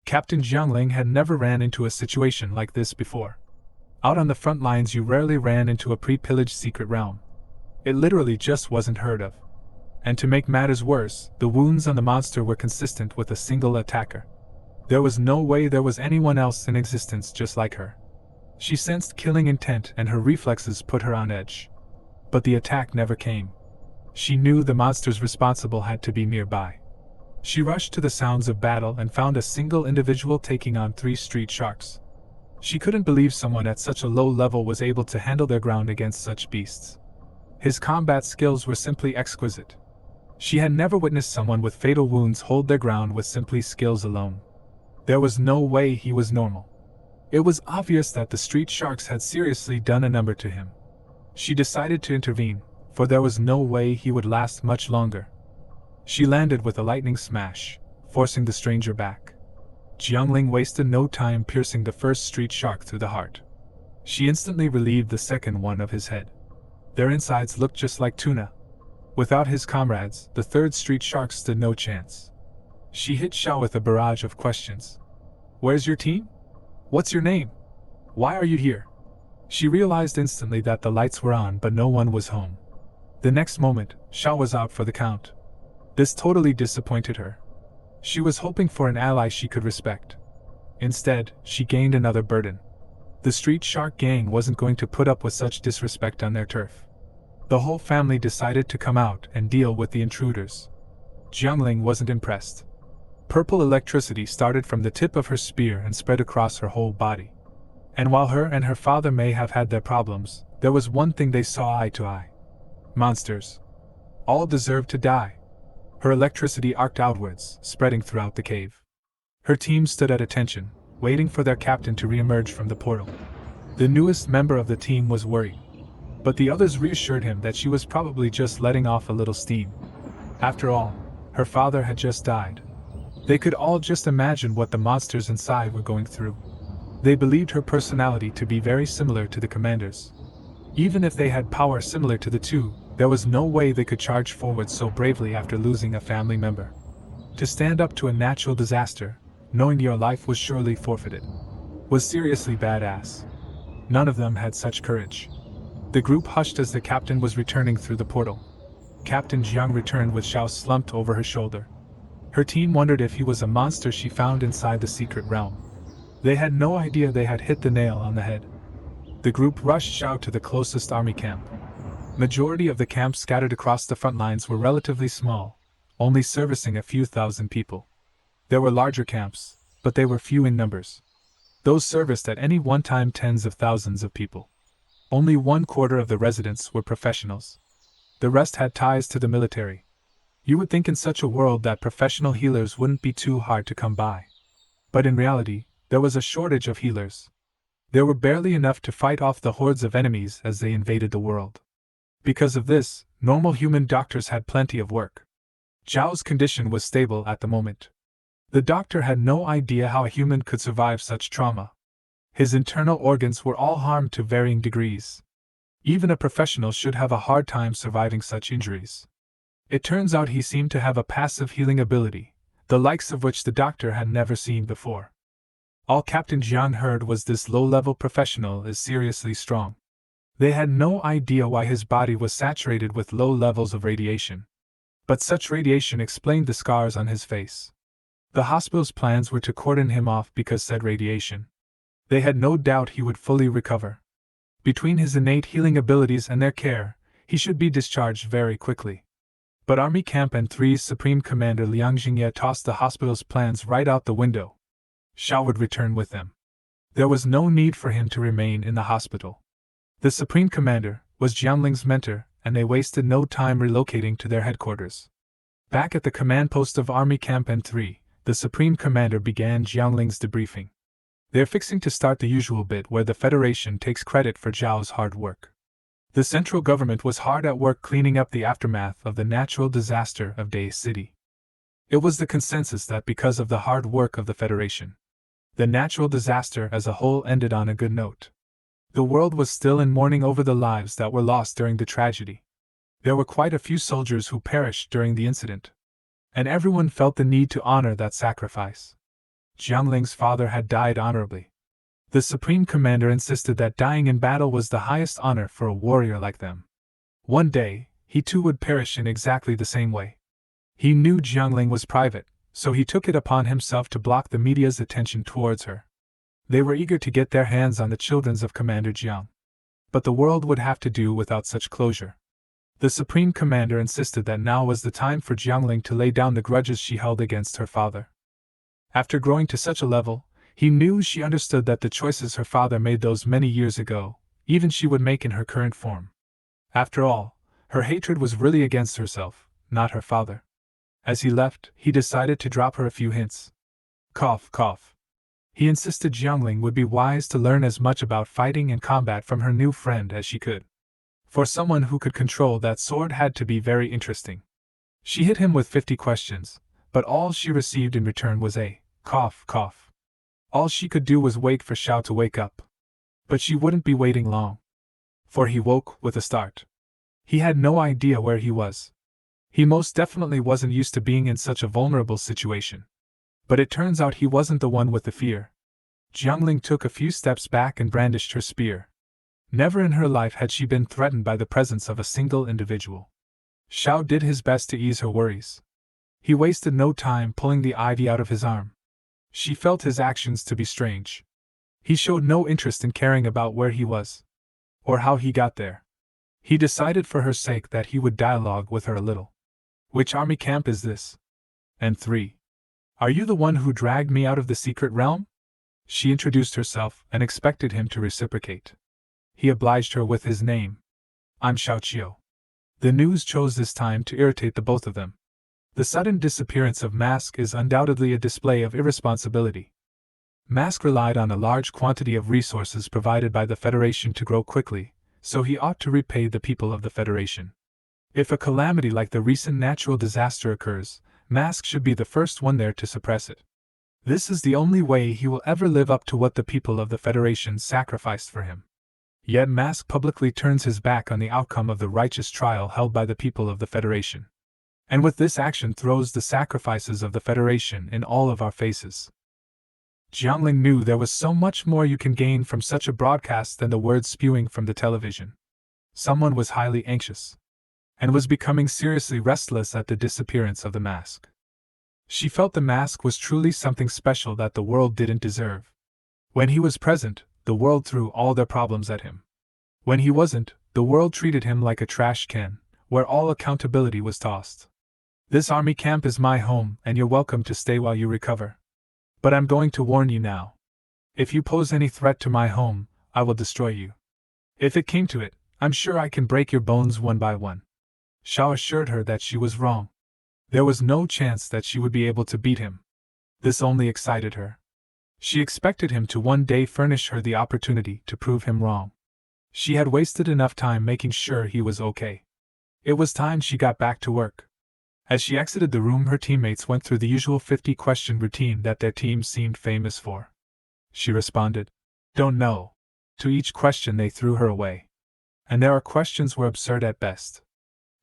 Captain Jiangling had never ran into a situation like this before. Out on the front lines you rarely ran into a pre-pillaged secret realm. It literally just wasn't heard of. And to make matters worse, the wounds on the monster were consistent with a single attacker. There was no way there was anyone else in existence just like her. She sensed killing intent and her reflexes put her on edge. But the attack never came. She knew the monsters responsible had to be nearby. She rushed to the sounds of battle and found a single individual taking on 3 street sharks. She couldn't believe someone at such a low level was able to handle their ground against such beasts. His combat skills were simply exquisite. She had never witnessed someone with fatal wounds hold their ground with simply skills alone. There was no way he was normal. It was obvious that the street sharks had seriously done a number to him. She decided to intervene, for there was no way he would last much longer. She landed with a lightning smash, forcing the stranger back. Jiangling wasted no time piercing the first street shark through the heart. She instantly relieved the second one of his head. Their insides looked just like tuna. Without his comrades, the third street shark stood no chance. She hit Xiao with a barrage of questions. "Where's your team? What's your name? Why are you here?" She realized instantly that the lights were on but no one was home. The next moment, Xiao was out for the count. This totally disappointed her. She was hoping for an ally she could respect. Instead, she gained another burden. The street shark gang wasn't going to put up with such disrespect on their turf. The whole family decided to come out and deal with the intruders. Jiangling wasn't impressed. Purple electricity started from the tip of her spear and spread across her whole body. And while her and her father may have had their problems, there was one thing they saw eye to eye. Monsters. All deserved to die. Her electricity arced outwards, spreading throughout the cave. Her team stood at attention, waiting for their captain to re-emerge from the portal. The newest member of the team was worried, but the others reassured him that she was probably just letting off a little steam. After all, her father had just died. They could all just imagine what the monsters inside were going through. They believed her personality to be very similar to the commander's. Even if they had power similar to the two, there was no way they could charge forward so bravely after losing a family member. To stand up to a natural disaster, knowing your life was surely forfeited, was seriously badass. None of them had such courage. The group hushed as the captain was returning through the portal. Captain Jiang returned with Xiao slumped over her shoulder. Her team wondered if he was a monster she found inside the secret realm. They had no idea they had hit the nail on the head. The group rushed Xiao to the closest army camp. Majority of the camps scattered across the front lines were relatively small, only servicing a few thousand people. There were larger camps, but they were few in numbers. Those serviced at any one time tens of thousands of people. Only 1/4 of the residents were professionals. The rest had ties to the military. You would think in such a world that professional healers wouldn't be too hard to come by. But in reality, there was a shortage of healers. There were barely enough to fight off the hordes of enemies as they invaded the world. Because of this, normal human doctors had plenty of work. Zhao's condition was stable at the moment. The doctor had no idea how a human could survive such trauma. His internal organs were all harmed to varying degrees. Even a professional should have a hard time surviving such injuries. It turns out he seemed to have a passive healing ability, the likes of which the doctor had never seen before. All Captain Jiang heard was this low-level professional is seriously strong. They had no idea why his body was saturated with low levels of radiation. But such radiation explained the scars on his face. The hospital's plans were to cordon him off because said radiation. They had no doubt he would fully recover. Between his innate healing abilities and their care, he should be discharged very quickly. But Army Camp N3's Supreme Commander Liang Jingye tossed the hospital's plans right out the window. Xiao would return with them. There was no need for him to remain in the hospital. The Supreme Commander was Jiangling's mentor, and they wasted no time relocating to their headquarters. Back at the command post of Army Camp N3, the Supreme Commander began Jiangling's debriefing. They're fixing to start the usual bit where the Federation takes credit for Zhao's hard work. The central government was hard at work cleaning up the aftermath of the natural disaster of Day City. It was the consensus that because of the hard work of the Federation, the natural disaster as a whole ended on a good note. The world was still in mourning over the lives that were lost during the tragedy. There were quite a few soldiers who perished during the incident, and everyone felt the need to honor that sacrifice. Jiangling's father had died honorably. The Supreme Commander insisted that dying in battle was the highest honor for a warrior like them. One day, he too would perish in exactly the same way. He knew Jiangling was private, so he took it upon himself to block the media's attention towards her. They were eager to get their hands on the children of Commander Jiang. But the world would have to do without such closure. The Supreme Commander insisted that now was the time for Jiangling to lay down the grudges she held against her father. After growing to such a level, he knew she understood that the choices her father made those many years ago, even she would make in her current form. After all, her hatred was really against herself, not her father. As he left, he decided to drop her a few hints. Cough, cough. He insisted Jiangling would be wise to learn as much about fighting and combat from her new friend as she could. For someone who could control that sword had to be very interesting. She hit him with 50 questions, but all she received in return was a cough, cough. All she could do was wait for Xiao to wake up. But she wouldn't be waiting long. For he woke with a start. He had no idea where he was. He most definitely wasn't used to being in such a vulnerable situation. But it turns out he wasn't the one with the fear. Jiangling took a few steps back and brandished her spear. Never in her life had she been threatened by the presence of a single individual. Xiao did his best to ease her worries. He wasted no time pulling the ivy out of his arm. She felt his actions to be strange. He showed no interest in caring about where he was, or how he got there. He decided for her sake that he would dialogue with her a little. Which army camp is this? And 3. Are you the one who dragged me out of the secret realm? She introduced herself and expected him to reciprocate. He obliged her with his name. I'm Xiaoqiu. The news chose this time to irritate the both of them. The sudden disappearance of Mask is undoubtedly a display of irresponsibility. Mask relied on a large quantity of resources provided by the Federation to grow quickly, so he ought to repay the people of the Federation. If a calamity like the recent natural disaster occurs, Mask should be the first one there to suppress it. This is the only way he will ever live up to what the people of the Federation sacrificed for him. Yet Mask publicly turns his back on the outcome of the righteous trial held by the people of the Federation. And with this action throws the sacrifices of the Federation in all of our faces. Jiangling knew there was so much more you can gain from such a broadcast than the words spewing from the television. Someone was highly anxious, and was becoming seriously restless at the disappearance of the mask. She felt the mask was truly something special that the world didn't deserve. When he was present, the world threw all their problems at him. When he wasn't, the world treated him like a trash can, where all accountability was tossed. This army camp is my home, and you're welcome to stay while you recover. But I'm going to warn you now. If you pose any threat to my home, I will destroy you. If it came to it, I'm sure I can break your bones one by one. Xiao assured her that she was wrong. There was no chance that she would be able to beat him. This only excited her. She expected him to one day furnish her the opportunity to prove him wrong. She had wasted enough time making sure he was okay. It was time she got back to work. As she exited the room, her teammates went through the usual 50-question routine that their team seemed famous for. She responded, "Don't know." To each question they threw her away. And there are questions were absurd at best.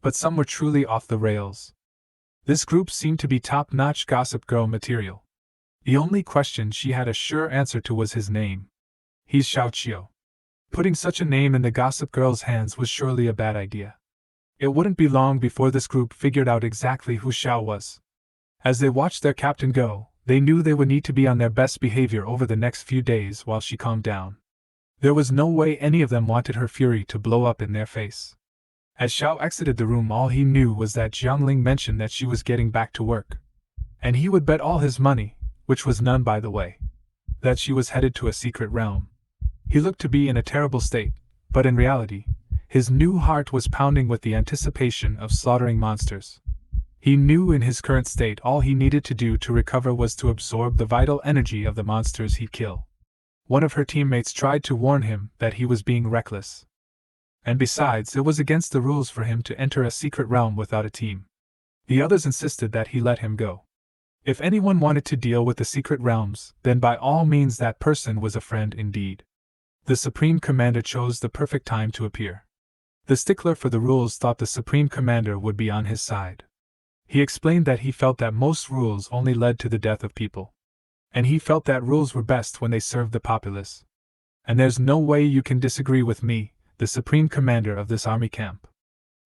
But some were truly off the rails. This group seemed to be top-notch Gossip Girl material. The only question she had a sure answer to was his name. He's Xiaoqiu. Putting such a name in the Gossip Girl's hands was surely a bad idea. It wouldn't be long before this group figured out exactly who Xiao was. As they watched their captain go, they knew they would need to be on their best behavior over the next few days while she calmed down. There was no way any of them wanted her fury to blow up in their face. As Xiao exited the room, all he knew was that Jiangling mentioned that she was getting back to work. And he would bet all his money, which was none by the way, that she was headed to a secret realm. He looked to be in a terrible state, but in reality, his new heart was pounding with the anticipation of slaughtering monsters. He knew in his current state all he needed to do to recover was to absorb the vital energy of the monsters he'd kill. One of her teammates tried to warn him that he was being reckless. And besides, it was against the rules for him to enter a secret realm without a team. The others insisted that he let him go. If anyone wanted to deal with the secret realms, then by all means that person was a friend indeed. The Supreme Commander chose the perfect time to appear. The stickler for the rules thought the Supreme Commander would be on his side. He explained that he felt that most rules only led to the death of people. And he felt that rules were best when they served the populace. And there's no way you can disagree with me, the supreme commander of this army camp.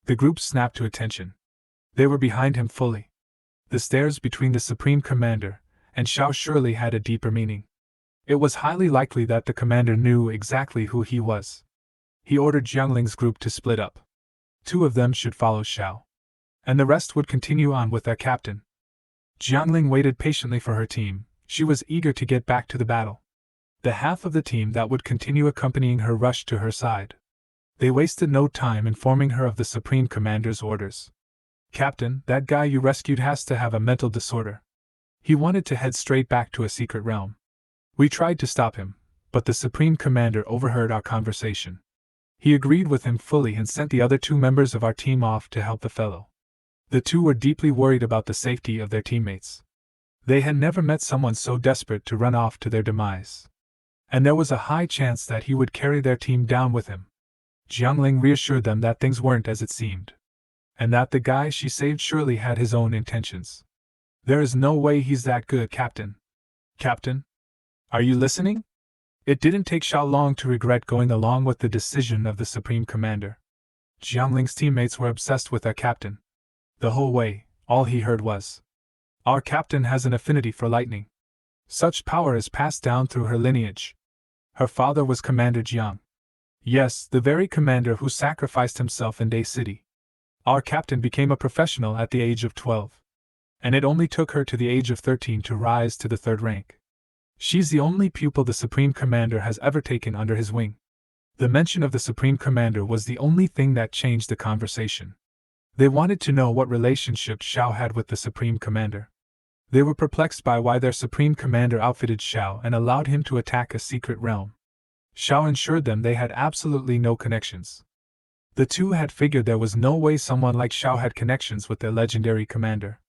The group snapped to attention. They were behind him fully. The stares between the supreme commander and Xiao surely had a deeper meaning. It was highly likely that the commander knew exactly who he was. He ordered Jiangling's group to split up. 2 of them should follow Xiao, and the rest would continue on with their captain. Jiangling waited patiently for her team. She was eager to get back to the battle. The half of the team that would continue accompanying her rushed to her side. They wasted no time informing her of the Supreme Commander's orders. "Captain, that guy you rescued has to have a mental disorder. He wanted to head straight back to a secret realm. We tried to stop him, but the Supreme Commander overheard our conversation. He agreed with him fully and sent the other 2 members of our team off to help the fellow." The 2 were deeply worried about the safety of their teammates. They had never met someone so desperate to run off to their demise. And there was a high chance that he would carry their team down with him. Jiangling reassured them that things weren't as it seemed, and that the guy she saved surely had his own intentions. "There is no way he's that good, Captain." "Captain? Are you listening?" It didn't take Xiao long to regret going along with the decision of the Supreme Commander. Jiangling's teammates were obsessed with their captain. The whole way, all he heard was, "Our captain has an affinity for lightning. Such power is passed down through her lineage. Her father was Commander Jiang. Yes, the very commander who sacrificed himself in Day City. Our captain became a professional at the age of 12. And it only took her to the age of 13 to rise to the 3rd rank. She's the only pupil the Supreme Commander has ever taken under his wing." The mention of the Supreme Commander was the only thing that changed the conversation. They wanted to know what relationship Xiao had with the Supreme Commander. They were perplexed by why their Supreme Commander outfitted Xiao and allowed him to attack a secret realm. Xiao assured them they had absolutely no connections. The 2 had figured there was no way someone like Xiao had connections with their legendary commander.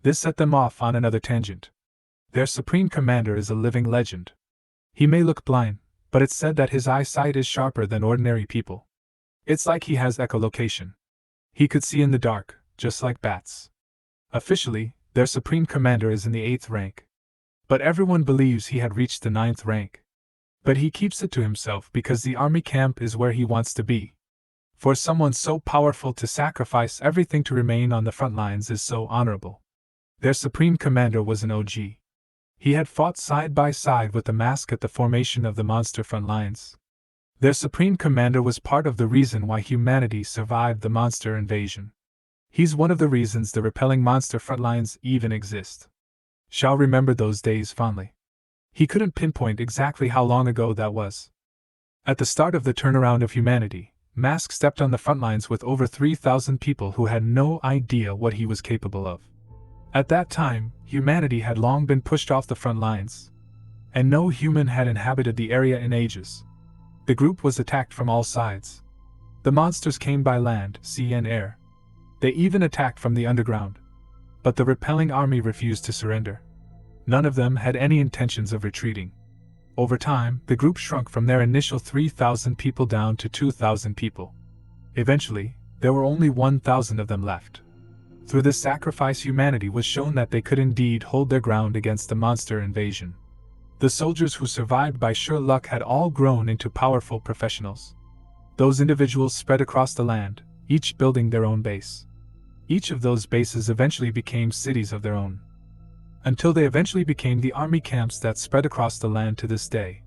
This set them off on another tangent. Their Supreme Commander is a living legend. He may look blind, but it's said that his eyesight is sharper than ordinary people. It's like he has echolocation. He could see in the dark, just like bats. Officially, their Supreme Commander is in the 8th rank. But everyone believes he had reached the 9th rank. But he keeps it to himself because the army camp is where he wants to be. For someone so powerful to sacrifice everything to remain on the front lines is so honorable. Their Supreme Commander was an OG. He had fought side by side with the Mask at the formation of the monster front lines. Their Supreme Commander was part of the reason why humanity survived the monster invasion. He's one of the reasons the repelling monster front lines even exist. Xiao remembered those days fondly. He couldn't pinpoint exactly how long ago that was. At the start of the turnaround of humanity, Mask stepped on the front lines with over 3,000 people who had no idea what he was capable of. At that time, humanity had long been pushed off the front lines, and no human had inhabited the area in ages. The group was attacked from all sides. The monsters came by land, sea and air. They even attacked from the underground. But the repelling army refused to surrender. None of them had any intentions of retreating. Over time, the group shrunk from their initial 3,000 people down to 2,000 people. Eventually, there were only 1,000 of them left. Through this sacrifice, humanity was shown that they could indeed hold their ground against the monster invasion. The soldiers who survived by sheer luck had all grown into powerful professionals. Those individuals spread across the land, each building their own base. Each of those bases eventually became cities of their own. Until they eventually became the army camps that spread across the land to this day.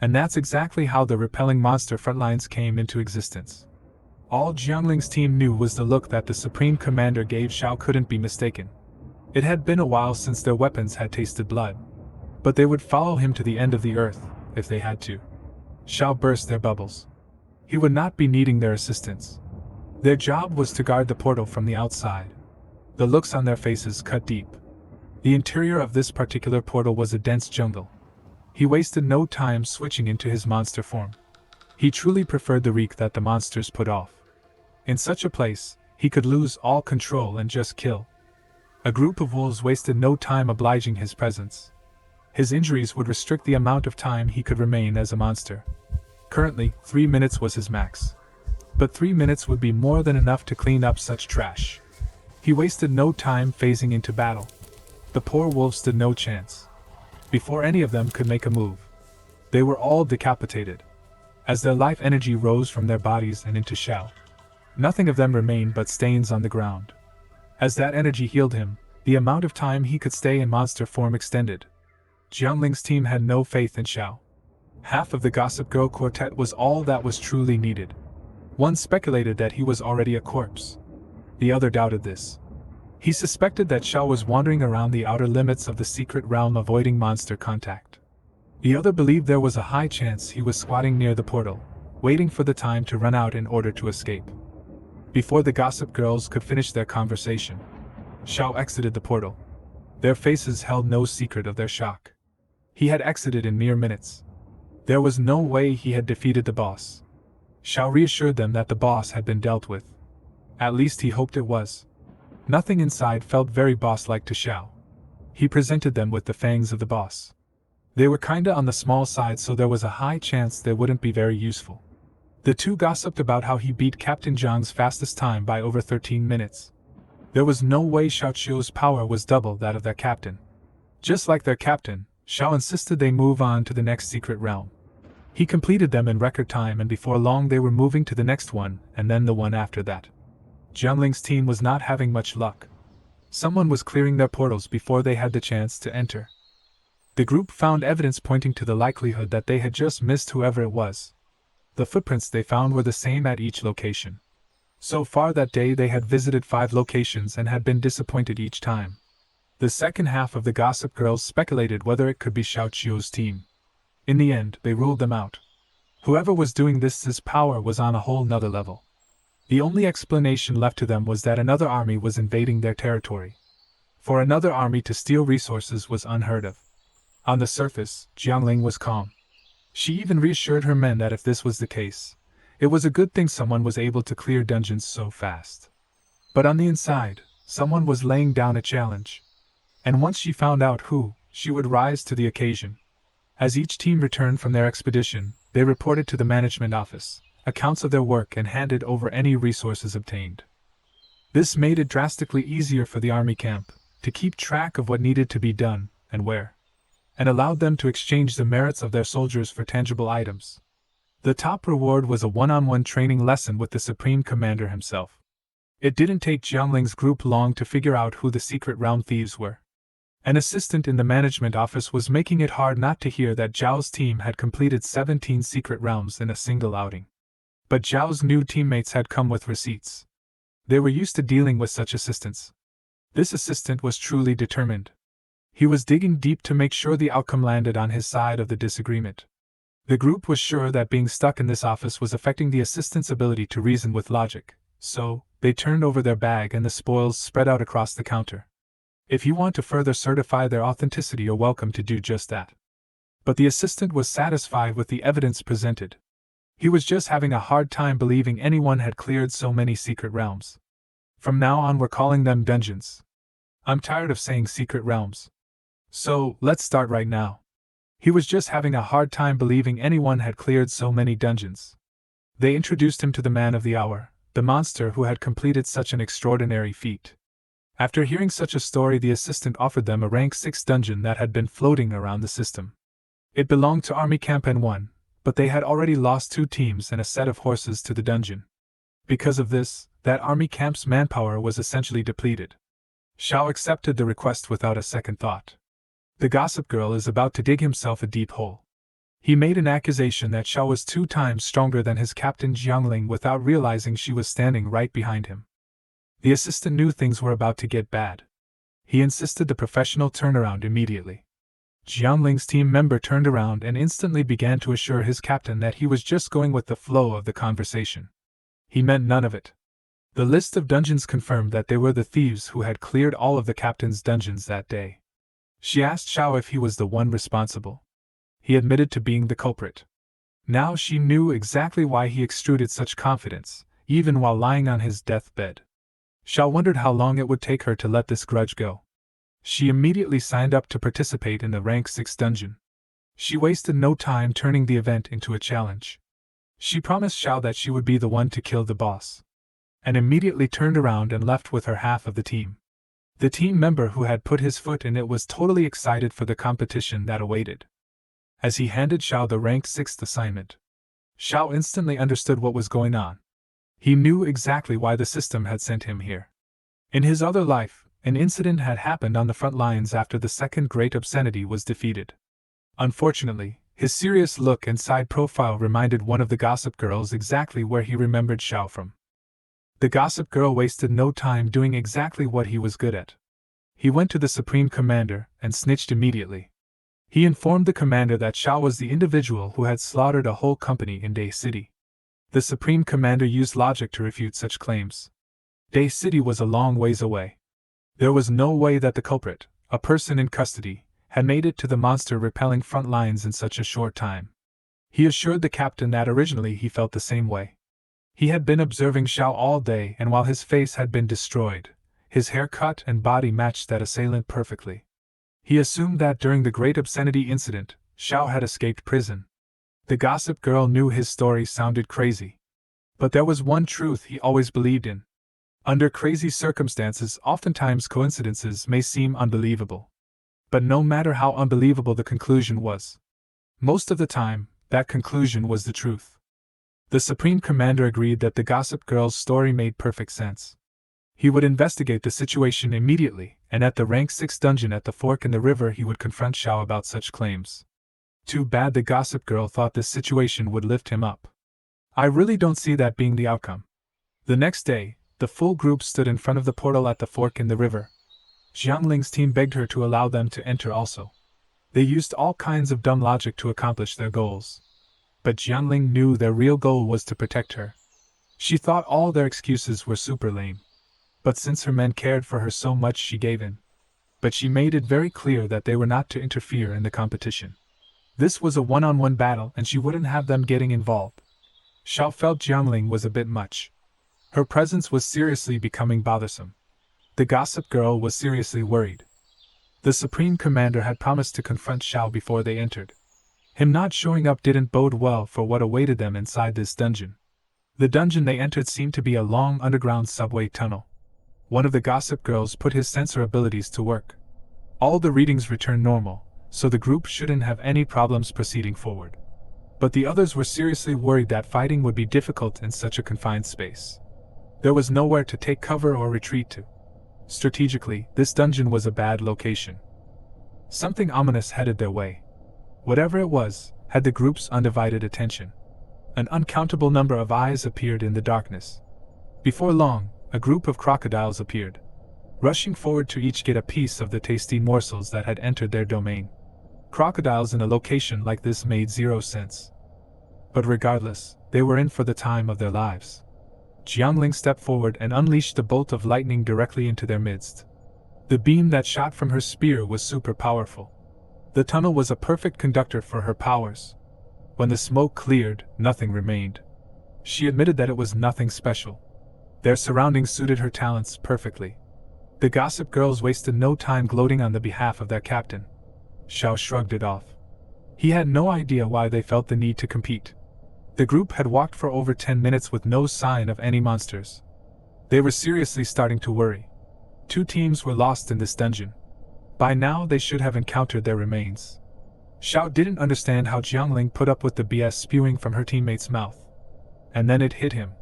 And that's exactly how the repelling monster frontlines came into existence. All Jiangling's team knew was the look that the Supreme Commander gave Xiao couldn't be mistaken. It had been a while since their weapons had tasted blood. But they would follow him to the end of the earth, if they had to. Xiao burst their bubbles. He would not be needing their assistance. Their job was to guard the portal from the outside. The looks on their faces cut deep. The interior of this particular portal was a dense jungle. He wasted no time switching into his monster form. He truly preferred the reek that the monsters put off. In such a place, he could lose all control and just kill. A group of wolves wasted no time obliging his presence. His injuries would restrict the amount of time he could remain as a monster. Currently, 3 minutes was his max. But 3 minutes would be more than enough to clean up such trash. He wasted no time phasing into battle. The poor wolves stood no chance. before any of them could make a move. They were all decapitated, as their life energy rose from their bodies and into Xiao. Nothing of them remained but stains on the ground. As that energy healed him, the amount of time he could stay in monster form extended. Jiangling's team had no faith in Xiao. Half of the Gossip Girl quartet was all that was truly needed. One speculated that he was already a corpse. The other doubted this. He suspected that Xiao was wandering around the outer limits of the secret realm avoiding monster contact. The other believed there was a high chance he was squatting near the portal, waiting for the time to run out in order to escape. Before the Gossip Girls could finish their conversation, Xiao exited the portal. Their faces held no secret of their shock. He had exited in mere minutes. There was no way he had defeated the boss. Xiao reassured them that the boss had been dealt with. At least he hoped it was. Nothing inside felt very boss-like to Xiao. He presented them with the fangs of the boss. They were kinda on the small side, so there was a high chance they wouldn't be very useful. The two gossiped about how he beat Captain Zhang's fastest time by over 13 minutes. There was no way Xiao Qiu's power was double that of their captain. Just like their captain, Xiao insisted they move on to the next secret realm. He completed them in record time, and before long they were moving to the next one, and then the one after that. Jiangling's team was not having much luck. Someone was clearing their portals before they had the chance to enter. The group found evidence pointing to the likelihood that they had just missed whoever it was. The footprints they found were the same at each location. So far that day they had visited 5 locations and had been disappointed each time. The second half of the Gossip Girls speculated whether it could be Xiao Qiu's team. In the end, they ruled them out. Whoever was doing this, his power was on a whole nother level. The only explanation left to them was that another army was invading their territory. For another army to steal resources was unheard of. On the surface, Jiangling was calm. She even reassured her men that if this was the case, it was a good thing someone was able to clear dungeons so fast. But on the inside, someone was laying down a challenge. And once she found out who, she would rise to the occasion. As each team returned from their expedition, they reported to the management office accounts of their work and handed over any resources obtained. This made it drastically easier for the army camp to keep track of what needed to be done and where, and allowed them to exchange the merits of their soldiers for tangible items. The top reward was a one-on-one training lesson with the Supreme Commander himself. It didn't take Jiangling's group long to figure out who the secret realm thieves were. An assistant in the management office was making it hard not to hear that Zhao's team had completed 17 secret realms in a single outing. But Zhao's new teammates had come with receipts. They were used to dealing with such assistants. This assistant was truly determined. He was digging deep to make sure the outcome landed on his side of the disagreement. The group was sure that being stuck in this office was affecting the assistant's ability to reason with logic, so they turned over their bag and the spoils spread out across the counter. If you want to further certify their authenticity, you're welcome to do just that. But the assistant was satisfied with the evidence presented. He was just having a hard time believing anyone had cleared so many secret realms. From now on we're calling them dungeons. I'm tired of saying secret realms. So, let's start right now. He was just having a hard time believing anyone had cleared so many dungeons. They introduced him to the man of the hour, the monster who had completed such an extraordinary feat. After hearing such a story, the assistant offered them a rank 6 dungeon that had been floating around the system. It belonged to Army Camp N1, but they had already lost 2 teams and a set of horses to the dungeon. Because of this, that army camp's manpower was essentially depleted. Xiao accepted the request without a second thought. The Gossip Girl is about to dig himself a deep hole. He made an accusation that Xiao was 2 times stronger than his captain Jiangling without realizing she was standing right behind him. The assistant knew things were about to get bad. He insisted the professional turnaround immediately. Jiangling's team member turned around and instantly began to assure his captain that he was just going with the flow of the conversation. He meant none of it. The list of dungeons confirmed that they were the thieves who had cleared all of the captain's dungeons that day. She asked Xiao if he was the one responsible. He admitted to being the culprit. Now she knew exactly why he extruded such confidence, even while lying on his deathbed. Xiao wondered how long it would take her to let this grudge go. She immediately signed up to participate in the rank 6 dungeon. She wasted no time turning the event into a challenge. She promised Xiao that she would be the one to kill the boss, and immediately turned around and left with her half of the team. The team member who had put his foot in it was totally excited for the competition that awaited. As he handed Xiao the rank 6th assignment, Xiao instantly understood what was going on. He knew exactly why the system had sent him here. In his other life, an incident had happened on the front lines after the second great obscenity was defeated. Unfortunately, his serious look and side profile reminded one of the gossip girls exactly where he remembered Xiao from. The gossip girl wasted no time doing exactly what he was good at. He went to the Supreme Commander and snitched immediately. He informed the commander that Xiao was the individual who had slaughtered a whole company in Day City. The Supreme Commander used logic to refute such claims. Day City was a long ways away. There was no way that the culprit, a person in custody, had made it to the monster-repelling front lines in such a short time. He assured the captain that originally he felt the same way. He had been observing Xiao all day, and while his face had been destroyed, his haircut and body matched that assailant perfectly. He assumed that during the great obscenity incident, Xiao had escaped prison. The gossip girl knew his story sounded crazy. But there was one truth he always believed in. Under crazy circumstances, oftentimes coincidences may seem unbelievable. But no matter how unbelievable the conclusion was, most of the time, that conclusion was the truth. The Supreme Commander agreed that the gossip girl's story made perfect sense. He would investigate the situation immediately, and at the rank 6 dungeon at the fork in the river he would confront Xiao about such claims. Too bad the gossip girl thought this situation would lift him up. I really don't see that being the outcome. The next day, the full group stood in front of the portal at the fork in the river. Jiangling's team begged her to allow them to enter also. They used all kinds of dumb logic to accomplish their goals. But Jiangling knew their real goal was to protect her. She thought all their excuses were super lame. But since her men cared for her so much, she gave in. But she made it very clear that they were not to interfere in the competition. This was a one-on-one battle and she wouldn't have them getting involved. Xiao felt Jiangling was a bit much. Her presence was seriously becoming bothersome. The gossip girl was seriously worried. The Supreme Commander had promised to confront Xiao before they entered. Him not showing up didn't bode well for what awaited them inside this dungeon. The dungeon they entered seemed to be a long underground subway tunnel. One of the gossip girls put his sensor abilities to work. All the readings returned normal, so the group shouldn't have any problems proceeding forward. But the others were seriously worried that fighting would be difficult in such a confined space. There was nowhere to take cover or retreat to. Strategically, this dungeon was a bad location. Something ominous headed their way. Whatever it was, had the group's undivided attention. An uncountable number of eyes appeared in the darkness. Before long, a group of crocodiles appeared, rushing forward to each get a piece of the tasty morsels that had entered their domain. Crocodiles in a location like this made zero sense. But regardless, they were in for the time of their lives. Jiangling stepped forward and unleashed a bolt of lightning directly into their midst. The beam that shot from her spear was super powerful. The tunnel was a perfect conductor for her powers. When the smoke cleared, nothing remained. She admitted that it was nothing special. Their surroundings suited her talents perfectly. The gossip girls wasted no time gloating on the behalf of their captain. Xiao shrugged it off. He had no idea why they felt the need to compete. The group had walked for over 10 minutes with no sign of any monsters. They were seriously starting to worry. 2 teams were lost in this dungeon. By now they should have encountered their remains. Xiao didn't understand how Jiangling put up with the BS spewing from her teammate's mouth. And then it hit him.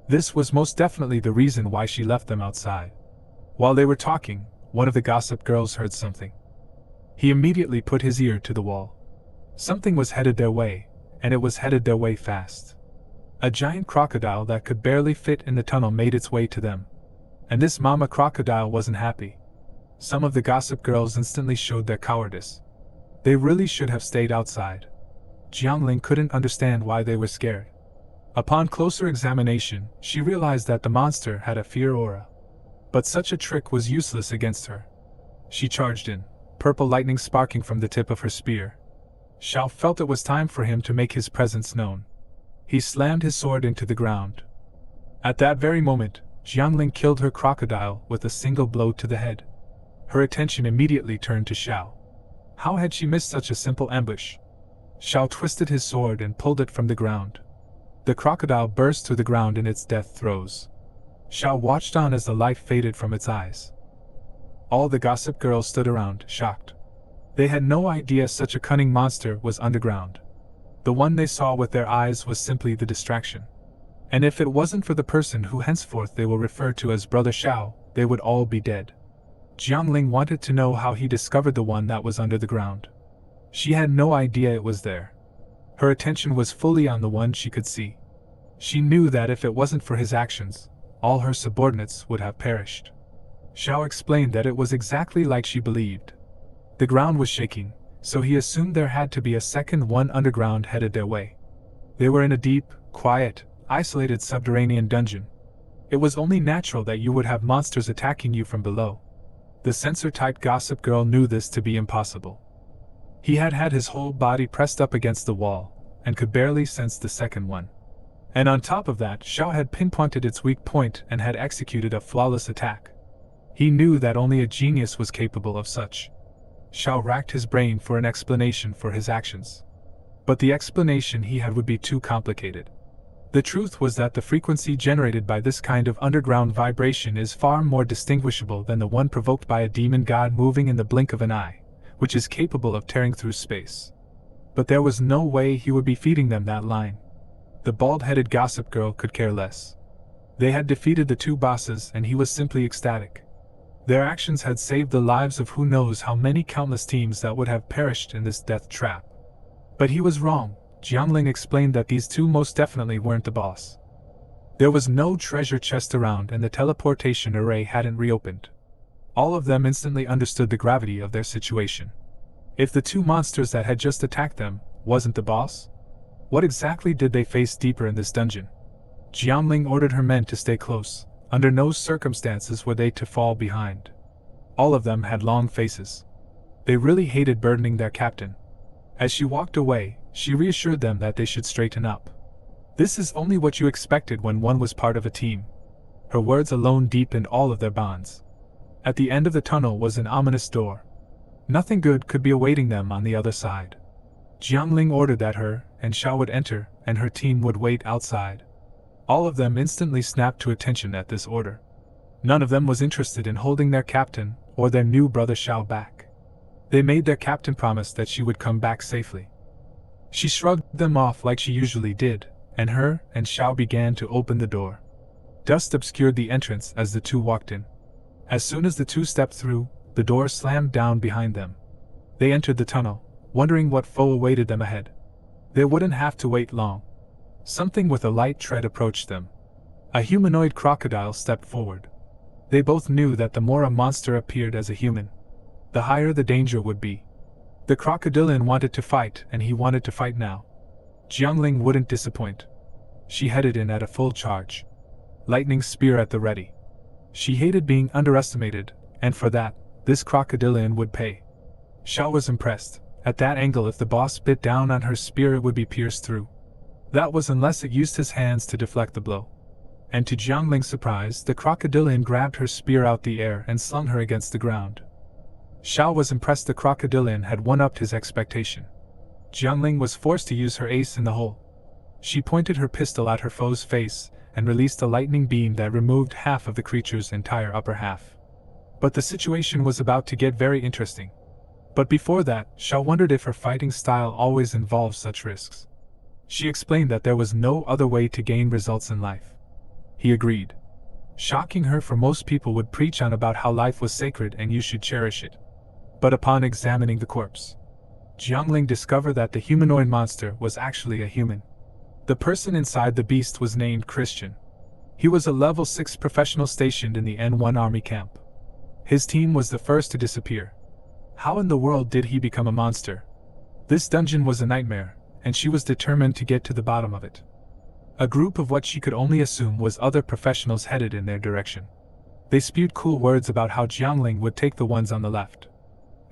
This was most definitely the reason why she left them outside. While they were talking, one of the gossip girls heard something. He immediately put his ear to the wall. Something was headed their way, and it was headed their way fast. A giant crocodile that could barely fit in the tunnel made its way to them. And this mama crocodile wasn't happy. Some of the gossip girls instantly showed their cowardice. They really should have stayed outside. Jiangling couldn't understand why they were scared. Upon closer examination, she realized that the monster had a fear aura. But such a trick was useless against her. She charged in, purple lightning sparking from the tip of her spear. Xiao felt it was time for him to make his presence known. He slammed his sword into the ground. At that very moment, Jiangling killed her crocodile with a single blow to the head. Her attention immediately turned to Xiao. How had she missed such a simple ambush? Xiao twisted his sword and pulled it from the ground. The crocodile burst to the ground in its death throes. Xiao watched on as the light faded from its eyes. All the gossip girls stood around, shocked. They had no idea such a cunning monster was underground. The one they saw with their eyes was simply the distraction. And if it wasn't for the person who henceforth they will refer to as Brother Xiao, they would all be dead. Jiangling wanted to know how he discovered the one that was under the ground. She had no idea it was there. Her attention was fully on the one she could see. She knew that if it wasn't for his actions, all her subordinates would have perished. Xiao explained that it was exactly like she believed. The ground was shaking, so he assumed there had to be a second one underground headed their way. They were in a deep, quiet, isolated subterranean dungeon. It was only natural that you would have monsters attacking you from below. The censor-type gossip girl knew this to be impossible. He had had his whole body pressed up against the wall, and could barely sense the second one. And on top of that, Xiao had pinpointed its weak point and had executed a flawless attack. He knew that only a genius was capable of such. Xiao racked his brain for an explanation for his actions. But the explanation he had would be too complicated. The truth was that the frequency generated by this kind of underground vibration is far more distinguishable than the one provoked by a demon god moving in the blink of an eye, which is capable of tearing through space. But there was no way he would be feeding them that line. The bald-headed gossip girl could care less. They had defeated the two bosses and he was simply ecstatic. Their actions had saved the lives of who knows how many countless teams that would have perished in this death trap. But he was wrong. Jiangling explained that these two most definitely weren't the boss. There was no treasure chest around and the teleportation array hadn't reopened. All of them instantly understood the gravity of their situation. If the two monsters that had just attacked them wasn't the boss, what exactly did they face deeper in this dungeon? Jiangling ordered her men to stay close. Under no circumstances were they to fall behind. All of them had long faces. They really hated burdening their captain. As she walked away, she reassured them that they should straighten up. This is only what you expected when one was part of a team. Her words alone deepened all of their bonds. At the end of the tunnel was an ominous door. Nothing good could be awaiting them on the other side. Jiangling ordered that her and Xiao would enter, and her team would wait outside. All of them instantly snapped to attention at this order. None of them was interested in holding their captain or their new brother Xiao back. They made their captain promise that she would come back safely. She shrugged them off like she usually did, and her and Xiao began to open the door. Dust obscured the entrance as the two walked in. As soon as the two stepped through, the door slammed down behind them. They entered the tunnel, wondering what foe awaited them ahead. They wouldn't have to wait long. Something with a light tread approached them. A humanoid crocodile stepped forward. They both knew that the more a monster appeared as a human, the higher the danger would be. The crocodilian wanted to fight, and he wanted to fight now. Jiangling wouldn't disappoint. She headed in at a full charge. Lightning spear at the ready. She hated being underestimated, and for that, this crocodilian would pay. Xiao was impressed. At that angle, if the boss bit down on her spear, it would be pierced through. That was unless it used his hands to deflect the blow. And to Jiangling's surprise, the crocodilian grabbed her spear out the air and slung her against the ground. Xiao was impressed the crocodilian had one-upped his expectation. Jiangling was forced to use her ace in the hole. She pointed her pistol at her foe's face and released a lightning beam that removed half of the creature's entire upper half. But the situation was about to get very interesting. But before that, Xiao wondered if her fighting style always involved such risks. She explained that there was no other way to gain results in life. He agreed. Shocking her, for most people would preach on about how life was sacred and you should cherish it. But upon examining the corpse, Jiangling discovered that the humanoid monster was actually a human. The person inside the beast was named Christian. He was a level 6 professional stationed in the N1 army camp. His team was the first to disappear. How in the world did he become a monster? This dungeon was a nightmare, and she was determined to get to the bottom of it. A group of what she could only assume was other professionals headed in their direction. They spewed cool words about how Jiangling would take the ones on the left.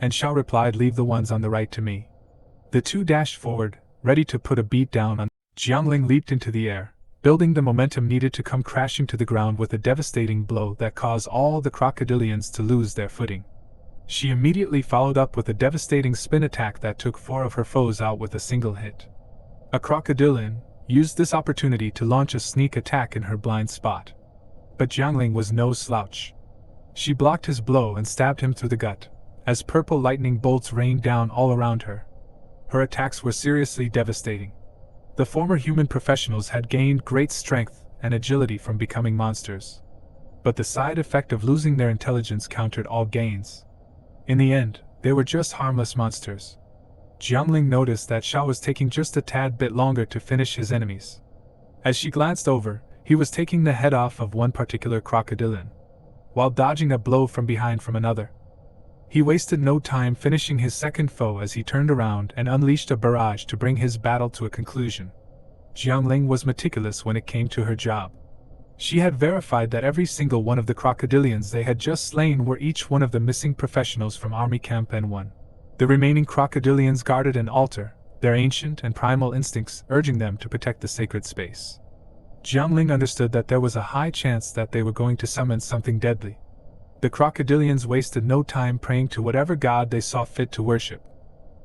And Xiao replied, "Leave the ones on the right to me." The two dashed forward, ready to put a beat down on. Jiangling leaped into the air, building the momentum needed to come crashing to the ground with a devastating blow that caused all the crocodilians to lose their footing. She immediately followed up with a devastating spin attack that took 4 of her foes out with a single hit. A crocodilian used this opportunity to launch a sneak attack in her blind spot. But Jiangling was no slouch. She blocked his blow and stabbed him through the gut, as purple lightning bolts rained down all around her. Her attacks were seriously devastating. The former human professionals had gained great strength and agility from becoming monsters. But the side effect of losing their intelligence countered all gains. In the end, they were just harmless monsters. Jiangling noticed that Xiao was taking just a tad bit longer to finish his enemies. As she glanced over, he was taking the head off of one particular crocodilian, while dodging a blow from behind from another. He wasted no time finishing his second foe as he turned around and unleashed a barrage to bring his battle to a conclusion. Jiangling was meticulous when it came to her job. She had verified that every single one of the crocodilians they had just slain were each one of the missing professionals from Army Camp N1. The remaining crocodilians guarded an altar, their ancient and primal instincts urging them to protect the sacred space. Jiangling understood that there was a high chance that they were going to summon something deadly. The crocodilians wasted no time praying to whatever god they saw fit to worship.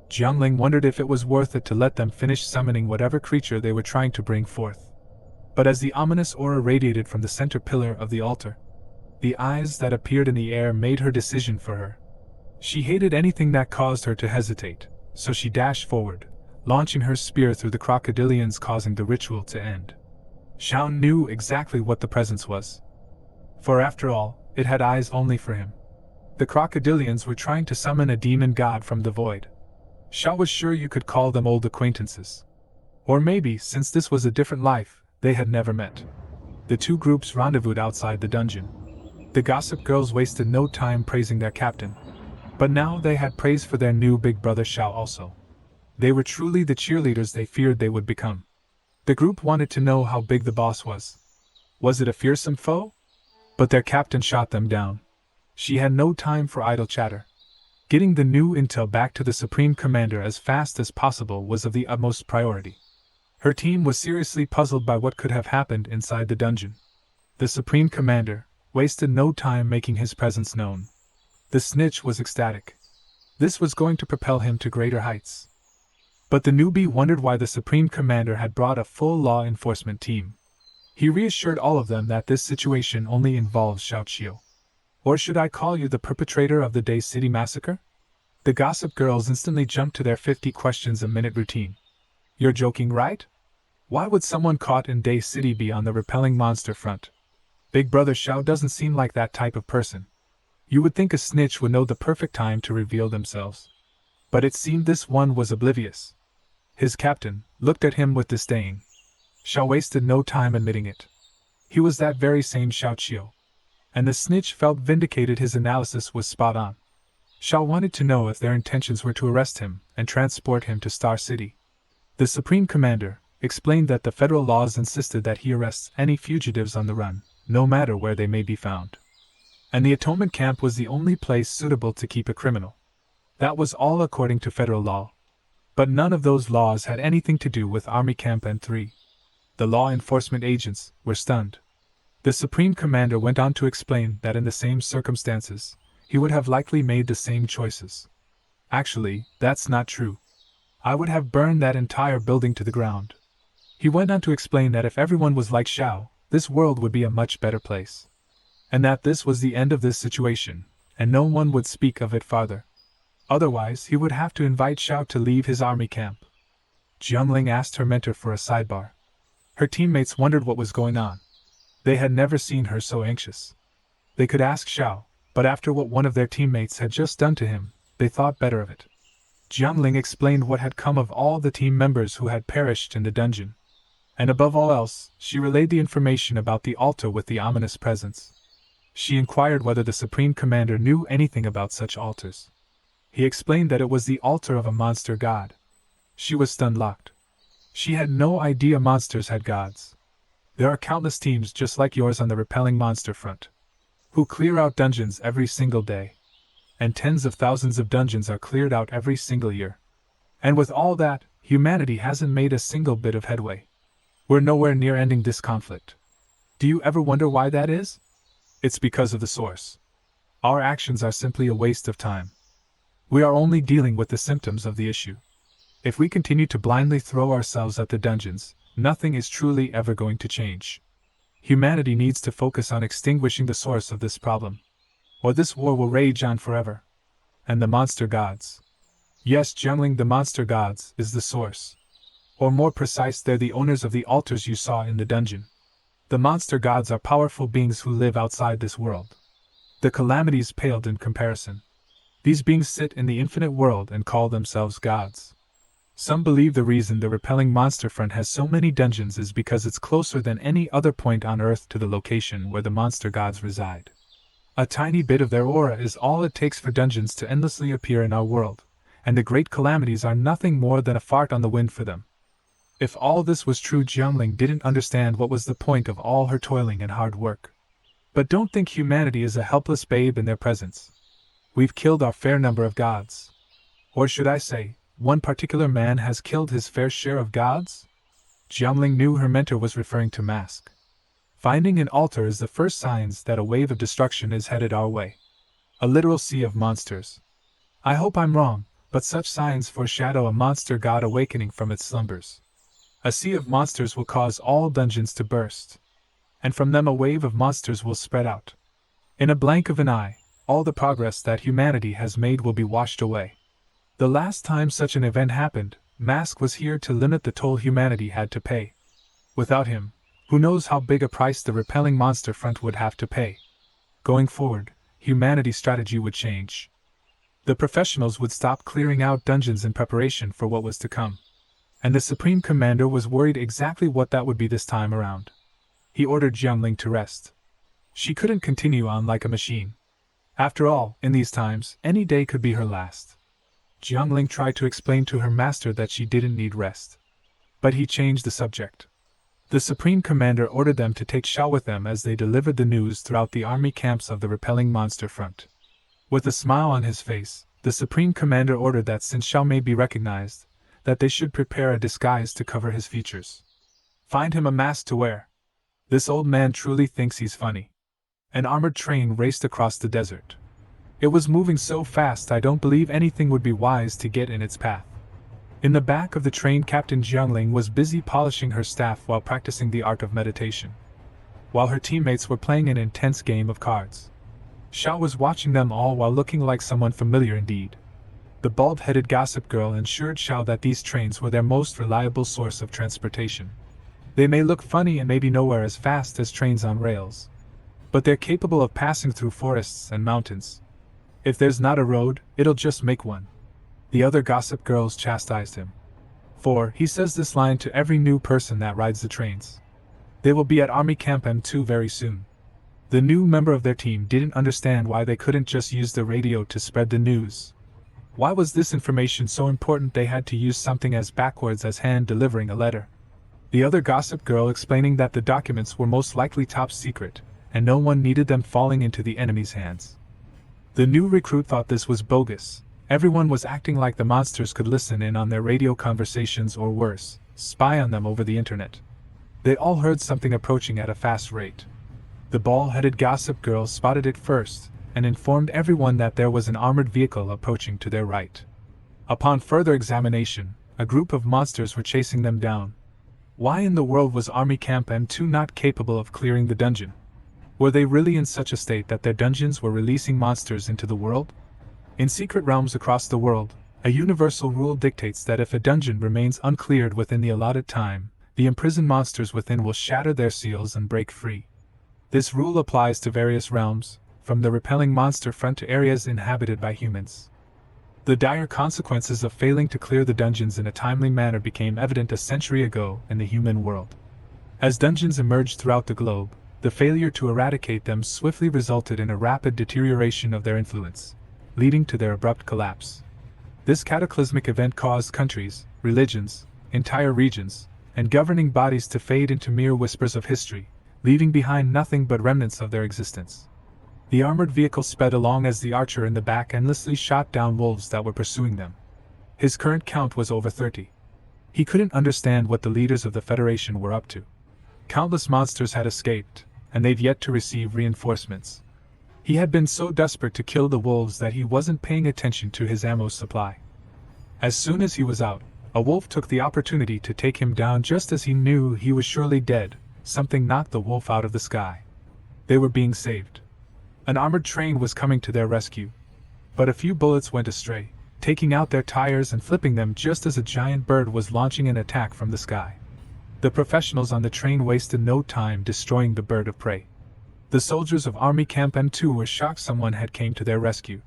Jiangling wondered if it was worth it to let them finish summoning whatever creature they were trying to bring forth. But as the ominous aura radiated from the center pillar of the altar, the eyes that appeared in the air made her decision for her. She hated anything that caused her to hesitate, so she dashed forward, launching her spear through the crocodilians, causing the ritual to end. Xiao knew exactly what the presence was. For after all, it had eyes only for him. The crocodilians were trying to summon a demon god from the void. Xiao was sure you could call them old acquaintances. Or maybe, since this was a different life, they had never met. The two groups rendezvoused outside the dungeon. The gossip girls wasted no time praising their captain. But now they had praise for their new big brother Xiao also. They were truly the cheerleaders they feared they would become. The group wanted to know how big the boss was. Was it a fearsome foe? But their captain shot them down. She had no time for idle chatter. Getting the new intel back to the Supreme Commander as fast as possible was of the utmost priority. Her team was seriously puzzled by what could have happened inside the dungeon. The Supreme Commander wasted no time making his presence known. The snitch was ecstatic. This was going to propel him to greater heights. But the newbie wondered why the Supreme Commander had brought a full law enforcement team. He reassured all of them that this situation only involves Xiao Qiu. Or should I call you the perpetrator of the Day City massacre? The gossip girls instantly jumped to their 50 questions a minute routine. You're joking, right? Why would someone caught in Day City be on the repelling monster front? Big Brother Xiao doesn't seem like that type of person. You would think a snitch would know the perfect time to reveal themselves. But it seemed this one was oblivious. His captain looked at him with disdain. Xiao wasted no time admitting it. He was that very same Xiao Qiu. And the snitch felt vindicated. His analysis was spot on. Xiao wanted to know if their intentions were to arrest him and transport him to Star City. The Supreme Commander explained that the federal laws insisted that he arrests any fugitives on the run, no matter where they may be found. And the atonement camp was the only place suitable to keep a criminal. That was all according to federal law. But none of those laws had anything to do with Army Camp N3. The law enforcement agents were stunned. The Supreme Commander went on to explain that in the same circumstances, he would have likely made the same choices. Actually, that's not true. I would have burned that entire building to the ground. He went on to explain that if everyone was like Xiao, this world would be a much better place. And that this was the end of this situation, and no one would speak of it farther. Otherwise, he would have to invite Xiao to leave his army camp. Jiangling asked her mentor for a sidebar. Her teammates wondered what was going on. They had never seen her so anxious. They could ask Xiao, but after what one of their teammates had just done to him, they thought better of it. Jiangling explained what had come of all the team members who had perished in the dungeon. And above all else, she relayed the information about the altar with the ominous presence. She inquired whether the Supreme Commander knew anything about such altars. He explained that it was the altar of a monster god. She was stun-locked. She had no idea monsters had gods. There are countless teams just like yours on the repelling monster front, who clear out dungeons every single day. And tens of thousands of dungeons are cleared out every single year. And with all that, humanity hasn't made a single bit of headway. We're nowhere near ending this conflict. Do you ever wonder why that is? It's because of the source. Our actions are simply a waste of time. We are only dealing with the symptoms of the issue. If we continue to blindly throw ourselves at the dungeons, nothing is truly ever going to change. Humanity needs to focus on extinguishing the source of this problem. or this war will rage on forever. And the monster gods. Yes, Jiangling, the monster gods is the source. Or more precise, they're the owners of the altars you saw in the dungeon. The monster gods are powerful beings who live outside this world. The calamities paled in comparison. These beings sit in the infinite world and call themselves gods. Some believe the reason the repelling monster front has so many dungeons is because it's closer than any other point on Earth to the location where the monster gods reside. A tiny bit of their aura is all it takes for dungeons to endlessly appear in our world, and the great calamities are nothing more than a fart on the wind for them. If all this was true, Jiangling didn't understand what was the point of all her toiling and hard work. But don't think humanity is a helpless babe in their presence. We've killed our fair number of gods. Or should I say, one particular man has killed his fair share of gods? Jiangling knew her mentor was referring to Mask. Finding an altar is the first signs that a wave of destruction is headed our way. A literal sea of monsters. I hope I'm wrong, but such signs foreshadow a monster god awakening from its slumbers. A sea of monsters will cause all dungeons to burst. And from them a wave of monsters will spread out. In a blink of an eye, all the progress that humanity has made will be washed away. The last time such an event happened, Mask was here to limit the toll humanity had to pay. Without him, who knows how big a price the repelling monster front would have to pay. Going forward, humanity's strategy would change. The professionals would stop clearing out dungeons in preparation for what was to come. And the Supreme Commander was worried exactly what that would be this time around. He ordered Jiangling to rest. She couldn't continue on like a machine. After all, in these times, any day could be her last. Jiangling tried to explain to her master that she didn't need rest. But he changed the subject. The Supreme Commander ordered them to take Xiao with them as they delivered the news throughout the army camps of the repelling monster front. With a smile on his face, the Supreme Commander ordered that since Xiao may be recognized, that they should prepare a disguise to cover his features. Find him a mask to wear. This old man truly thinks he's funny. An armored train raced across the desert. It was moving so fast I don't believe anything would be wise to get in its path. In the back of the train, Captain Jiangling was busy polishing her staff while practicing the art of meditation, while her teammates were playing an intense game of cards. Xiao was watching them all while looking like someone familiar indeed. The bald-headed gossip girl assured Xiao that these trains were their most reliable source of transportation. They may look funny and maybe nowhere as fast as trains on rails, but they're capable of passing through forests and mountains. If there's not a road, it'll just make one. The other gossip girls chastised him. For, he says this line to every new person that rides the trains. They will be at Army Camp M2 very soon. The new member of their team didn't understand why they couldn't just use the radio to spread the news. Why was this information so important they had to use something as backwards as hand-delivering a letter? The other gossip girl explaining that the documents were most likely top secret, and no one needed them falling into the enemy's hands. The new recruit thought this was bogus. Everyone was acting like the monsters could listen in on their radio conversations or worse, spy on them over the internet. They all heard something approaching at a fast rate. The bald-headed gossip girl spotted it first, and informed everyone that there was an armored vehicle approaching to their right. Upon further examination, a group of monsters were chasing them down. Why in the world was Army Camp M2 not capable of clearing the dungeon? Were they really in such a state that their dungeons were releasing monsters into the world? In secret realms across the world, a universal rule dictates that if a dungeon remains uncleared within the allotted time, the imprisoned monsters within will shatter their seals and break free. This rule applies to various realms, from the repelling monster front to areas inhabited by humans. The dire consequences of failing to clear the dungeons in a timely manner became evident a century ago in the human world. As dungeons emerged throughout the globe, the failure to eradicate them swiftly resulted in a rapid deterioration of their influence, leading to their abrupt collapse. This cataclysmic event caused countries, religions, entire regions, and governing bodies to fade into mere whispers of history, leaving behind nothing but remnants of their existence. The armored vehicle sped along as the archer in the back endlessly shot down wolves that were pursuing them. His current count was over 30. He couldn't understand what the leaders of the Federation were up to. Countless monsters had escaped, and they'd yet to receive reinforcements. He had been so desperate to kill the wolves that he wasn't paying attention to his ammo supply. As soon as he was out, a wolf took the opportunity to take him down just as he knew he was surely dead. Something knocked the wolf out of the sky. They were being saved. An armored train was coming to their rescue. But a few bullets went astray, taking out their tires and flipping them just as a giant bird was launching an attack from the sky. The professionals on the train wasted no time destroying the bird of prey. The soldiers of Army Camp M2 were shocked someone had came to their rescue.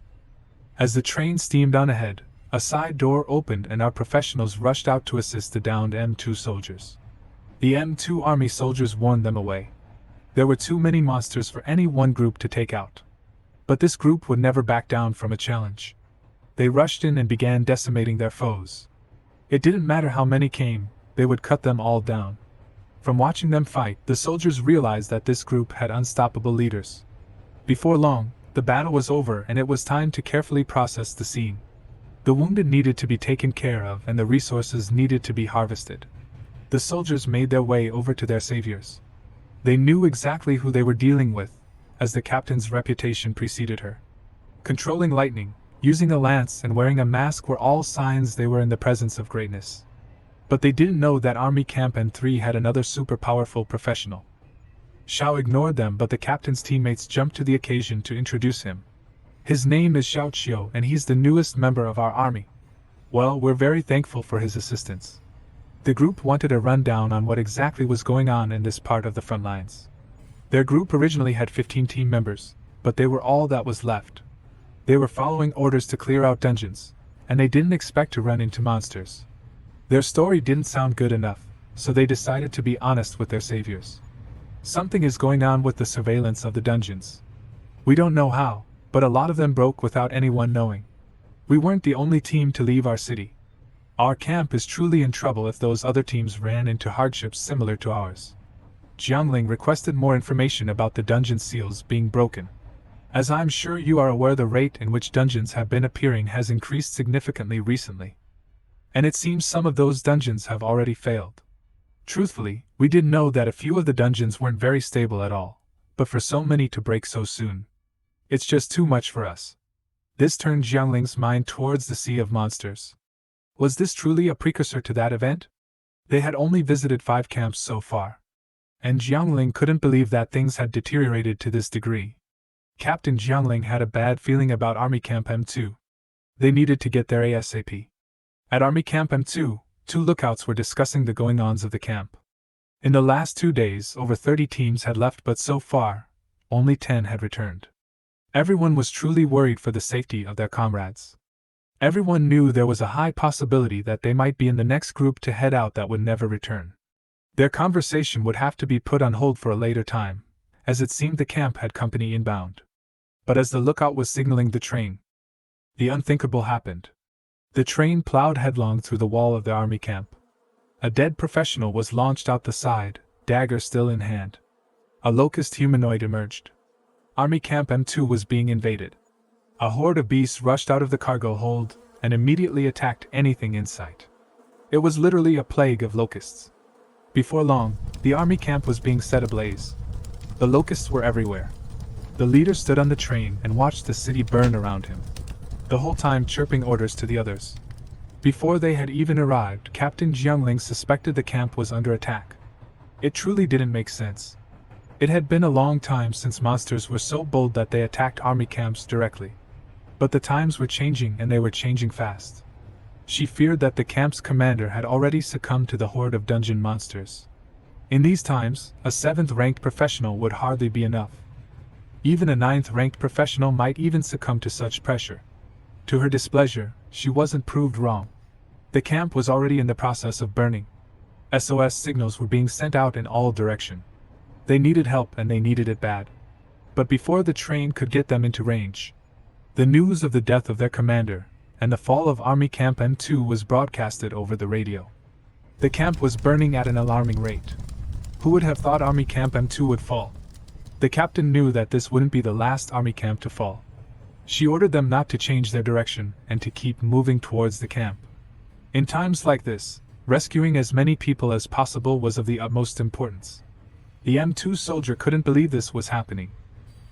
As the train steamed on ahead, a side door opened and our professionals rushed out to assist the downed M2 soldiers. The M2 army soldiers warned them away. There were too many monsters for any one group to take out. But this group would never back down from a challenge. They rushed in and began decimating their foes. It didn't matter how many came, they would cut them all down. From watching them fight, the soldiers realized that this group had unstoppable leaders. Before long, the battle was over and it was time to carefully process the scene. The wounded needed to be taken care of and the resources needed to be harvested. The soldiers made their way over to their saviors. They knew exactly who they were dealing with, as the captain's reputation preceded her. Controlling lightning, using a lance and wearing a mask were all signs they were in the presence of greatness. But they didn't know that Army Camp N3 had another super powerful professional. Xiao ignored them, but the captain's teammates jumped to the occasion to introduce him. His name is Xiao Qiu and he's the newest member of our army. Well, we're very thankful for his assistance. The group wanted a rundown on what exactly was going on in this part of the front lines. Their group originally had 15 team members, but they were all that was left. They were following orders to clear out dungeons, and they didn't expect to run into monsters. Their story didn't sound good enough, so they decided to be honest with their saviors. Something is going on with the surveillance of the dungeons. We don't know how, but a lot of them broke without anyone knowing. We weren't the only team to leave our city. Our camp is truly in trouble if those other teams ran into hardships similar to ours. Jiangling requested more information about the dungeon seals being broken. As I'm sure you are aware, the rate in which dungeons have been appearing has increased significantly recently. And it seems some of those dungeons have already failed. Truthfully, we did know that a few of the dungeons weren't very stable at all, but for so many to break so soon, it's just too much for us. This turned Jiangling's mind towards the Sea of Monsters. Was this truly a precursor to that event? They had only visited 5 camps so far. And Jiangling couldn't believe that things had deteriorated to this degree. Captain Jiangling had a bad feeling about Army Camp M2. They needed to get there ASAP. At Army Camp M2, 2 lookouts were discussing the going-ons of the camp. In the last 2 days, over 30 teams had left, but so far, only 10 had returned. Everyone was truly worried for the safety of their comrades. Everyone knew there was a high possibility that they might be in the next group to head out that would never return. Their conversation would have to be put on hold for a later time, as it seemed the camp had company inbound. But as the lookout was signaling the train, the unthinkable happened. The train plowed headlong through the wall of the army camp. A dead professional was launched out the side, dagger still in hand. A locust humanoid emerged. Army Camp M2 was being invaded. A horde of beasts rushed out of the cargo hold and immediately attacked anything in sight. It was literally a plague of locusts. Before long, the army camp was being set ablaze. The locusts were everywhere. The leader stood on the train and watched the city burn around him, the whole time chirping orders to the others. Before they had even arrived, Captain Jiangling suspected the camp was under attack. It truly didn't make sense. It had been a long time since monsters were so bold that they attacked army camps directly. But the times were changing and they were changing fast. She feared that the camp's commander had already succumbed to the horde of dungeon monsters. In these times, a 7th-ranked professional would hardly be enough. Even a 9th-ranked professional might even succumb to such pressure. To her displeasure, she wasn't proved wrong. The camp was already in the process of burning. SOS signals were being sent out in all directions. They needed help and they needed it bad. But before the train could get them into range, the news of the death of their commander and the fall of Army Camp M2 was broadcasted over the radio. The camp was burning at an alarming rate. Who would have thought Army Camp M2 would fall? The captain knew that this wouldn't be the last army camp to fall. She ordered them not to change their direction and to keep moving towards the camp. In times like this, rescuing as many people as possible was of the utmost importance. The M2 soldier couldn't believe this was happening.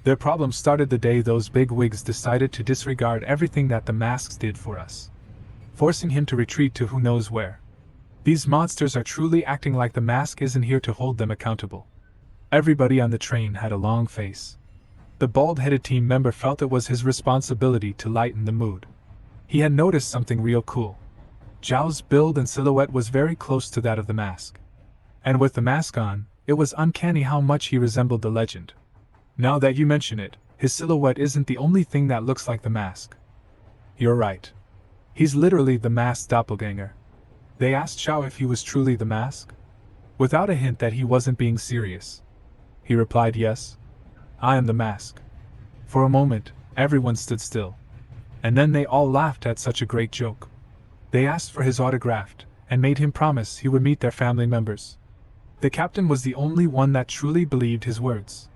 Their problem started the day those big wigs decided to disregard everything that the masks did for us, forcing him to retreat to who knows where. These monsters are truly acting like the mask isn't here to hold them accountable. Everybody on the train had a long face. The bald-headed team member felt it was his responsibility to lighten the mood. He had noticed something real cool. Zhao's build and silhouette was very close to that of the mask. And with the mask on, it was uncanny how much he resembled the legend. Now that you mention it, his silhouette isn't the only thing that looks like the mask. You're right. He's literally the mask's doppelganger. They asked Zhao if he was truly the mask, without a hint that he wasn't being serious. He replied, "Yes. I am the mask." For a moment, everyone stood still. And then they all laughed at such a great joke. They asked for his autograph, and made him promise he would meet their family members. The captain was the only one that truly believed his words.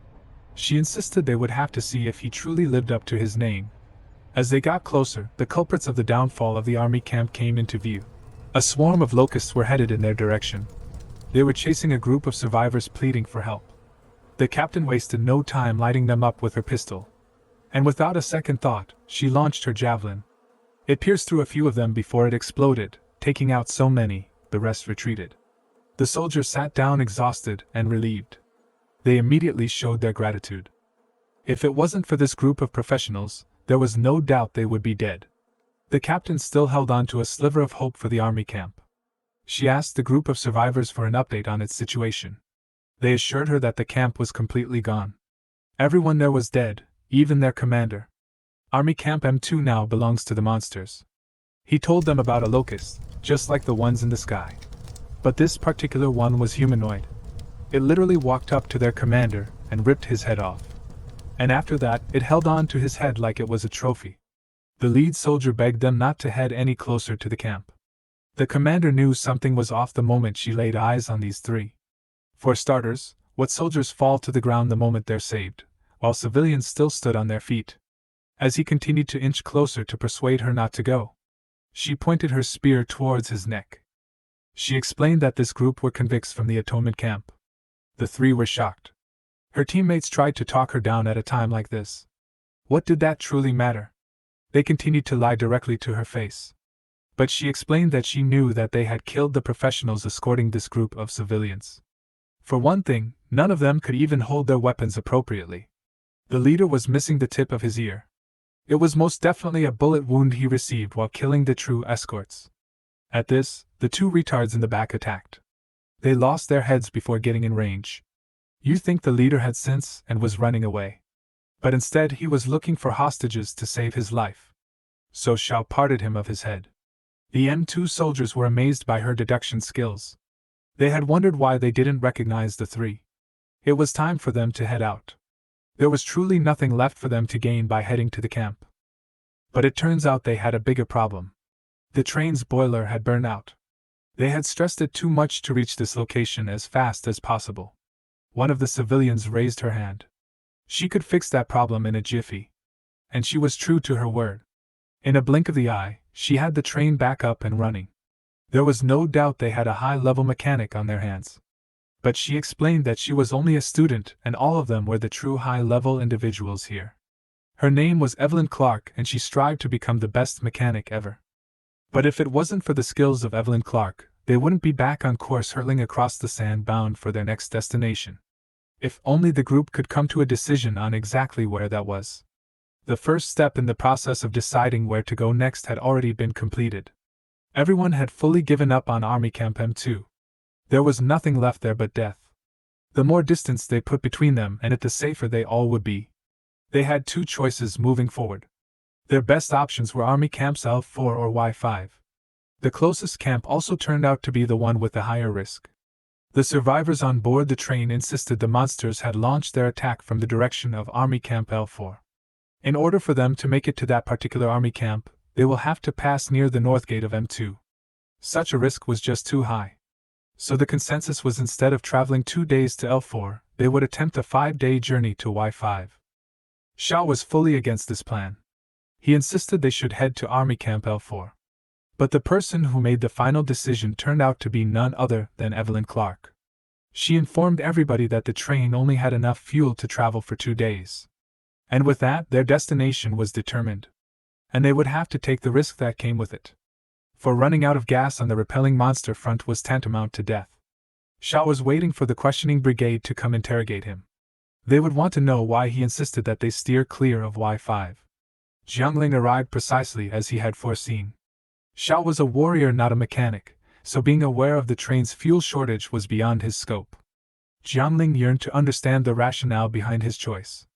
She insisted they would have to see if he truly lived up to his name. As they got closer, the culprits of the downfall of the army camp came into view. A swarm of locusts were headed in their direction. They were chasing a group of survivors pleading for help. The captain wasted no time lighting them up with her pistol. And without a second thought, she launched her javelin. It pierced through a few of them before it exploded, taking out so many, the rest retreated. The soldiers sat down exhausted and relieved. They immediately showed their gratitude. If it wasn't for this group of professionals, there was no doubt they would be dead. The captain still held on to a sliver of hope for the army camp. She asked the group of survivors for an update on its situation. They assured her that the camp was completely gone. Everyone there was dead, even their commander. Army Camp M2 now belongs to the monsters. He told them about a locust, just like the ones in the sky. But this particular one was humanoid. It literally walked up to their commander and ripped his head off. And after that, it held on to his head like it was a trophy. The lead soldier begged them not to head any closer to the camp. The commander knew something was off the moment she laid eyes on these three. For starters, what soldiers fall to the ground the moment they're saved, while civilians still stood on their feet. As he continued to inch closer to persuade her not to go, she pointed her spear towards his neck. She explained that this group were convicts from the atonement camp. The three were shocked. Her teammates tried to talk her down at a time like this. What did that truly matter? They continued to lie directly to her face. But she explained that she knew that they had killed the professionals escorting this group of civilians. For one thing, none of them could even hold their weapons appropriately. The leader was missing the tip of his ear. It was most definitely a bullet wound he received while killing the true escorts. At this, the two retards in the back attacked. They lost their heads before getting in range. You think the leader had sense and was running away. But instead he was looking for hostages to save his life. So Xiao parted him of his head. The M2 soldiers were amazed by her deduction skills. They had wondered why they didn't recognize the three. It was time for them to head out. There was truly nothing left for them to gain by heading to the camp. But it turns out they had a bigger problem. The train's boiler had burned out. They had stressed it too much to reach this location as fast as possible. One of the civilians raised her hand. She could fix that problem in a jiffy. And she was true to her word. In a blink of the eye, she had the train back up and running. There was no doubt they had a high-level mechanic on their hands. But she explained that she was only a student and all of them were the true high-level individuals here. Her name was Evelyn Clark and she strived to become the best mechanic ever. But if it wasn't for the skills of Evelyn Clark, they wouldn't be back on course hurtling across the sand bound for their next destination. If only the group could come to a decision on exactly where that was. The first step in the process of deciding where to go next had already been completed. Everyone had fully given up on Army Camp M2. There was nothing left there but death. The more distance they put between them and it, the safer they all would be. They had two choices moving forward. Their best options were Army Camps L4 or Y5. The closest camp also turned out to be the one with the higher risk. The survivors on board the train insisted the monsters had launched their attack from the direction of Army Camp L4. In order for them to make it to that particular army camp, they will have to pass near the north gate of M2. Such a risk was just too high. So the consensus was instead of traveling 2 days to L4, they would attempt a 5-day journey to Y5. Xiao was fully against this plan. He insisted they should head to Army Camp L4. But the person who made the final decision turned out to be none other than Evelyn Clark. She informed everybody that the train only had enough fuel to travel for 2 days. And with that, their destination was determined. And they would have to take the risk that came with it. For running out of gas on the repelling monster front was tantamount to death. Xiao was waiting for the questioning brigade to come interrogate him. They would want to know why he insisted that they steer clear of Y5. Jiangling arrived precisely as he had foreseen. Xiao was a warrior, not a mechanic, so being aware of the train's fuel shortage was beyond his scope. Jiangling yearned to understand the rationale behind his choice.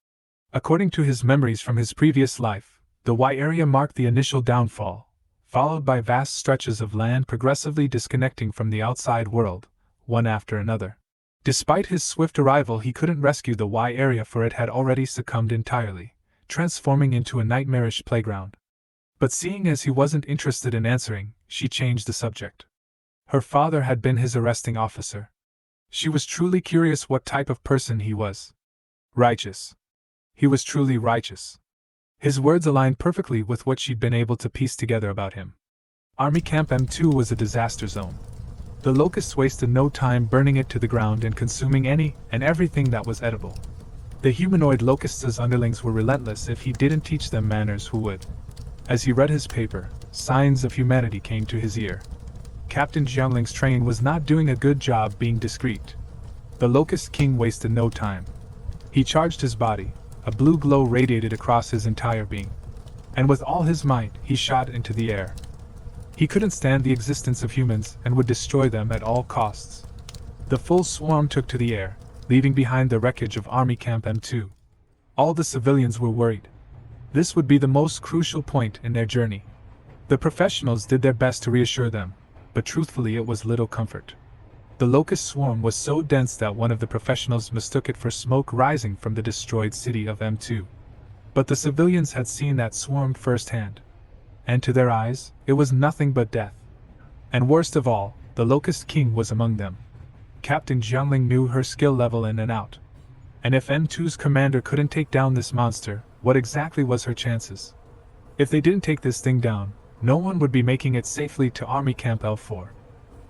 According to his memories from his previous life, the Y area marked the initial downfall, followed by vast stretches of land progressively disconnecting from the outside world, one after another. Despite his swift arrival, he couldn't rescue the Y area, for it had already succumbed entirely, transforming into a nightmarish playground. But seeing as he wasn't interested in answering, she changed the subject. Her father had been his arresting officer. She was truly curious what type of person he was. Righteous. He was truly righteous. His words aligned perfectly with what she'd been able to piece together about him. Army Camp M2 was a disaster zone. The locusts wasted no time burning it to the ground and consuming any and everything that was edible. The humanoid locusts' underlings were relentless. If he didn't teach them manners, who would? As he read his paper, signs of humanity came to his ear. Captain Jiangling's train was not doing a good job being discreet. The Locust King wasted no time. He charged his body. A blue glow radiated across his entire being. And with all his might, he shot into the air. He couldn't stand the existence of humans and would destroy them at all costs. The full swarm took to the air, leaving behind the wreckage of Army Camp M2. All the civilians were worried. This would be the most crucial point in their journey. The professionals did their best to reassure them, but truthfully it was little comfort. The locust swarm was so dense that one of the professionals mistook it for smoke rising from the destroyed city of M2. But the civilians had seen that swarm firsthand. And to their eyes, it was nothing but death. And worst of all, the Locust King was among them. Captain Jiangling knew her skill level in and out. And if M2's commander couldn't take down this monster, what exactly was her chances? If they didn't take this thing down, no one would be making it safely to Army Camp L4.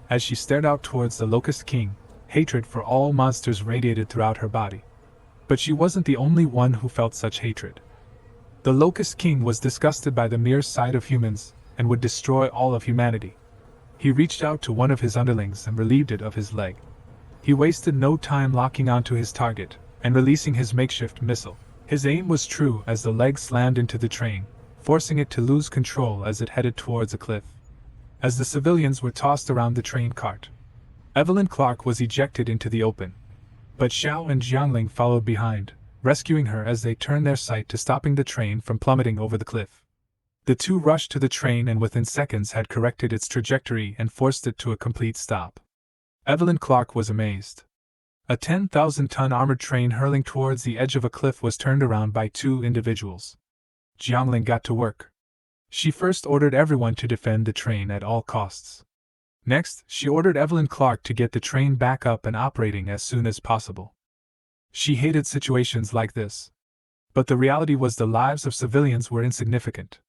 As she stared out towards the Locust King, hatred for all monsters radiated throughout her body. But she wasn't the only one who felt such hatred. The Locust King was disgusted by the mere sight of humans, and would destroy all of humanity. He reached out to one of his underlings and relieved it of his leg. He wasted no time locking onto his target, and releasing his makeshift missile. His aim was true as the leg slammed into the train, forcing it to lose control as it headed towards a cliff. As the civilians were tossed around the train cart, Evelyn Clark was ejected into the open. But Xiao and Jiangling followed behind, rescuing her as they turned their sight to stopping the train from plummeting over the cliff. The two rushed to the train and within seconds had corrected its trajectory and forced it to a complete stop. Evelyn Clark was amazed. A 10,000-ton armored train hurling towards the edge of a cliff was turned around by two individuals. Jiangling got to work. She first ordered everyone to defend the train at all costs. Next, she ordered Evelyn Clark to get the train back up and operating as soon as possible. She hated situations like this. But the reality was the lives of civilians were insignificant.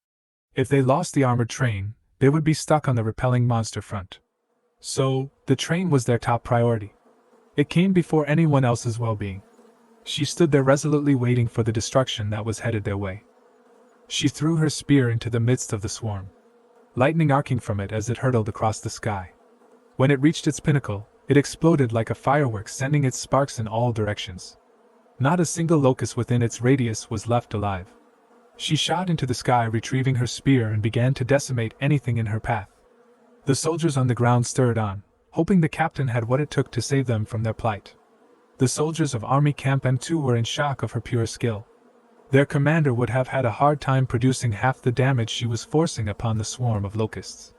If they lost the armored train, they would be stuck on the repelling monster front. So, the train was their top priority. It came before anyone else's well-being. She stood there resolutely waiting for the destruction that was headed their way. She threw her spear into the midst of the swarm, lightning arcing from it as it hurtled across the sky. When it reached its pinnacle, it exploded like a firework, sending its sparks in all directions. Not a single locust within its radius was left alive. She shot into the sky, retrieving her spear, and began to decimate anything in her path. The soldiers on the ground stirred on, hoping the captain had what it took to save them from their plight. The soldiers of Army Camp M2 were in shock of her pure skill. Their commander would have had a hard time producing half the damage she was forcing upon the swarm of locusts.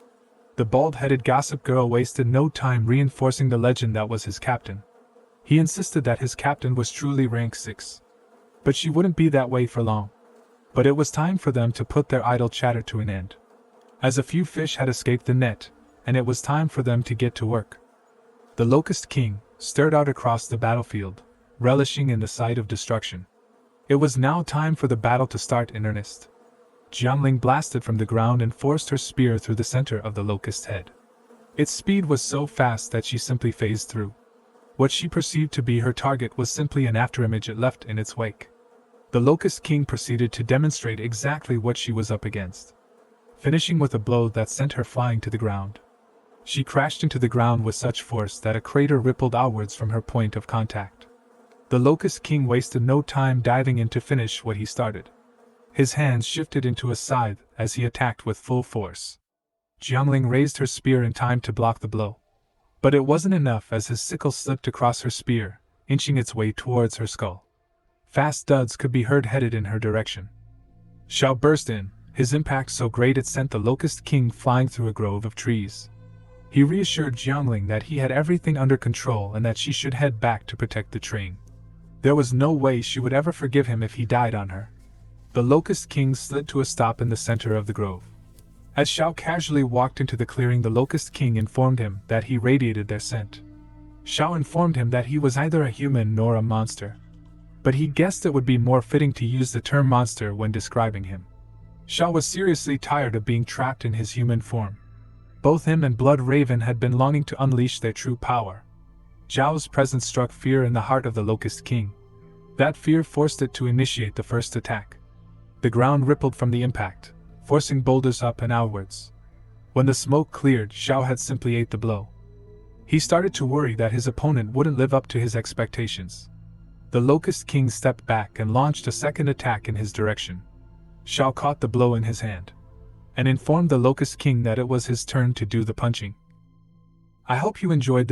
The bald-headed gossip girl wasted no time reinforcing the legend that was his captain. He insisted that his captain was truly rank 6. But she wouldn't be that way for long. But it was time for them to put their idle chatter to an end. As a few fish had escaped the net, and it was time for them to get to work. The Locust King stirred out across the battlefield, relishing in the sight of destruction. It was now time for the battle to start in earnest. Jiangling blasted from the ground and forced her spear through the center of the locust's head. Its speed was so fast that she simply phased through. What she perceived to be her target was simply an afterimage it left in its wake. The Locust King proceeded to demonstrate exactly what she was up against, finishing with a blow that sent her flying to the ground. She crashed into the ground with such force that a crater rippled outwards from her point of contact. The Locust King wasted no time diving in to finish what he started. His hands shifted into a scythe as he attacked with full force. Jiangling raised her spear in time to block the blow. But it wasn't enough as his sickle slipped across her spear, inching its way towards her skull. Fast duds could be heard headed in her direction. Xiao burst in, his impact so great it sent the Locust King flying through a grove of trees. He reassured Jiangling that he had everything under control and that she should head back to protect the train. There was no way she would ever forgive him if he died on her. The Locust King slid to a stop in the center of the grove. As Xiao casually walked into the clearing, the Locust King informed him that he radiated their scent. Xiao informed him that he was neither a human nor a monster, but he guessed it would be more fitting to use the term monster when describing him. Xiao was seriously tired of being trapped in his human form. Both him and Blood Raven had been longing to unleash their true power. Zhao's presence struck fear in the heart of the Locust King. That fear forced it to initiate the first attack. The ground rippled from the impact, forcing boulders up and outwards. When the smoke cleared, Xiao had simply ate the blow. He started to worry that his opponent wouldn't live up to his expectations. The Locust King stepped back and launched a second attack in his direction. Xiao caught the blow in his hand and informed the Locust King that it was his turn to do the punching. I hope you enjoyed